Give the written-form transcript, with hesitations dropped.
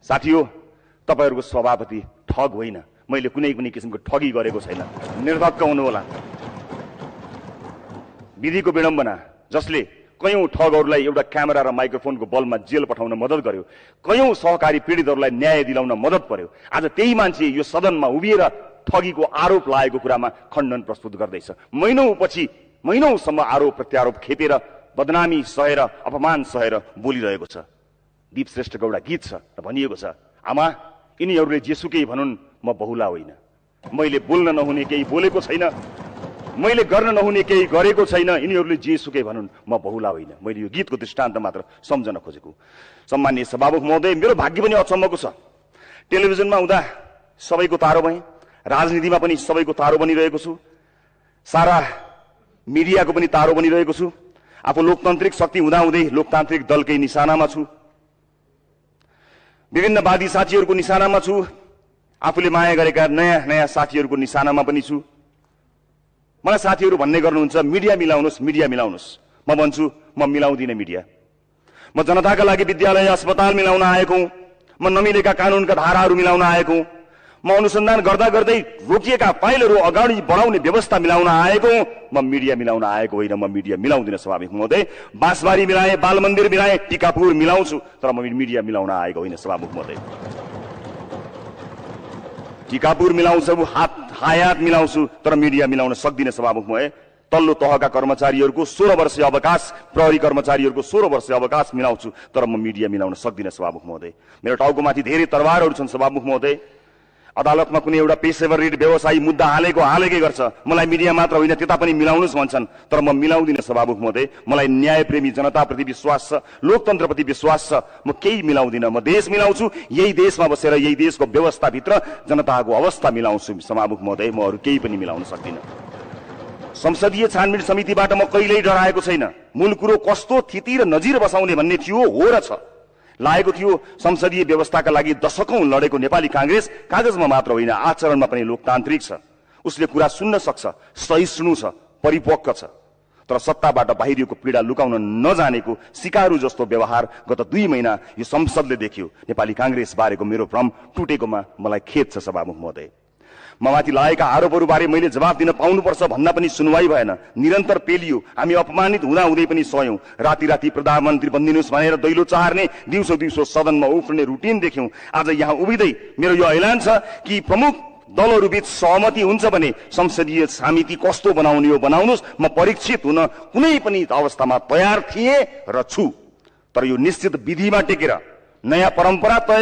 साथी हो, तपाईहरुको सभापति ठग होइन, मैले कुनै पनि किसिमको ठगी गरेको छैन, निर्धक्क हुनु होला। विधिको विडम्बना जसले कयौं ठगहरुलाई एउटा क्यामेरा र माइक्रोफोनको बलमा जेल पठाउन मद्दत गर्यो, कयौं सहकारी पीडितहरुलाई न्याय दिलाउन मद्दत पर्यो, आज त्यही मान्छे यो सदनमा उभिएर ठगीको आरोप लागेको कुरामा खण्डन प्रस्तुत गर्दैछ। महिनौसम्म आरोप प्रत्यारोप खेपेर बदनामी सहेर अपमान सहेर बोलिरहेको छ। दीप श्रेष्ठको एउटा गीत छ र भनिएको छ, आमा यिनीहरूले जेसुकै भनुन् म बहुला होइन, मैले बोल्न नहुने केही बोलेको छैन, मैले गर्न नहुने केही गरेको छैन, यिनीहरूले जेसुकै भनुन् म बहुला होइन। मैले यो गीतको दृष्टान्त मात्र सम्झन खोजेको। सम्माननीय सभामुख महोदय, मेरो भाग्य पनि अचम्मको छ। टेलिभिजनमा हुँदा सबैको तारो भएँ, राजनीतिमा पनि सबैको तारो बनिरहेको छु, सारा मिडियाको पनि तारो बनिरहेको छु। आफू लोकतान्त्रिक शक्ति हुँदाहुँदै लोकतान्त्रिक दलकै निशानामा छु, विभिन्न वादी साथीहरूको निशानामा छु, आफूले माया गरेका नयाँ नयाँ साथीहरूको निशानामा पनि छु। मलाई साथीहरू भन्ने गर्नुहुन्छ मिडिया मिलाउनुस्, मिडिया मिलाउनुस्। म भन्छु म मिलाउँदिन मिडिया। म जनताका लागि विद्यालय अस्पताल मिलाउन आएको हुँ, म नमिलेका कानूनका धाराहरू मिलाउन आएको हुँ, म अनुसन्धान गर्दा गर्दै रोकिएका फाइलहरू अगाडि बढाउने व्यवस्था मिलाउन आएको हुँ। म मिडिया मिलाउन आएको होइन, म मिडिया मिलाउँदिन सभामुख महोदय। बाँसबारी मिलाए, बाल मन्दिर मिलाए, टिकापुर मिलाउँछु, तर म मिडिया मिलाउन आएको होइन सभामुख महोदय। टिकापुर मिलाउँछु, हायात मिलाउँछु, तर मिडिया मिलाउन सक्दिन सभामुख महोदय। तल्लो तहका कर्मचारीहरूको 16 वर्षीय अवकाश, प्रहरी कर्मचारीहरूको 16 वर्षीय अवकाश मिलाउँछु, तर म मिडिया मिलाउन सक्दिन सभामुख महोदय। मेरो टाउकोमाथि धेरै तरवारहरू छन् सभामुख महोदय। अदालतमा कुनै एउटा पेशेवर ऋण व्यवसायी मुद्दा हालेकै गर्छ, मलाई मिडिया मात्र होइन त्यता पनि मिलाउनुस् भन्छन्, तर म मिलाउँदिन सभामुख महोदय। मलाई न्यायप्रेमी जनताप्रति विश्वास छ, लोकतन्त्रप्रति विश्वास छ, म केही मिलाउँदिन। म देश मिलाउँछु, यही देशमा बसेर यही देशको व्यवस्थाभित्र जनताको अवस्था मिलाउँछु सभामुख महोदय। म अरू केही पनि मिलाउन सक्दिन। संसदीय छानबिन समितिबाट म कहिल्यै डराएको छैन। मूल कुरो कस्तो थिति र नजिर बसाउने भन्ने थियो, हो र छ। लागेको थियो संसदीय व्यवस्थाका लागि दशकौं लडेको नेपाली कांग्रेस कागजमा मात्र होइन आचरणमा पनि लोकतान्त्रिक छ। उसले कुरा सुन्न सक्छ, सहिष्णु छ, परिपक्व छ। तर सत्ताबाट बाहिरिएको पीडा लुकाउन नजानेको सिकारु जस्तो व्यवहार गत 2 महिना यो संसदले देख्यो। नेपाली कांग्रेस बारेको मेरो भ्रम टुटेकोमा मलाई खेद छ सभामुख महोदय। ममाथि लागेका आरोपहरू बारे मैले जवाफ दिन पाउनुपर्छ भन्न पनि सुनवाई भएन। निरन्तर पेलियो, हामी अपमानित हुँदै पनि सयौं। राति प्रधानमन्त्री बन्दिनुहोस् भनेर दैलो चार्ने, दिउँसो सदनमा उफ्रने रुटिन देख्यौं। आज यहाँ उभिँदै मेरो यो ऐलान छ कि प्रमुख दलहरू बीच सहमति हुन्छ भने संसदीय समिति कस्तो बनाउने हो बनाउनुस्। म परीक्षित हुन कुनै पनि अवस्थामा तयार थिए र छु, तर यो निश्चित विधिमा टेकेर नयाँ परम्परा तय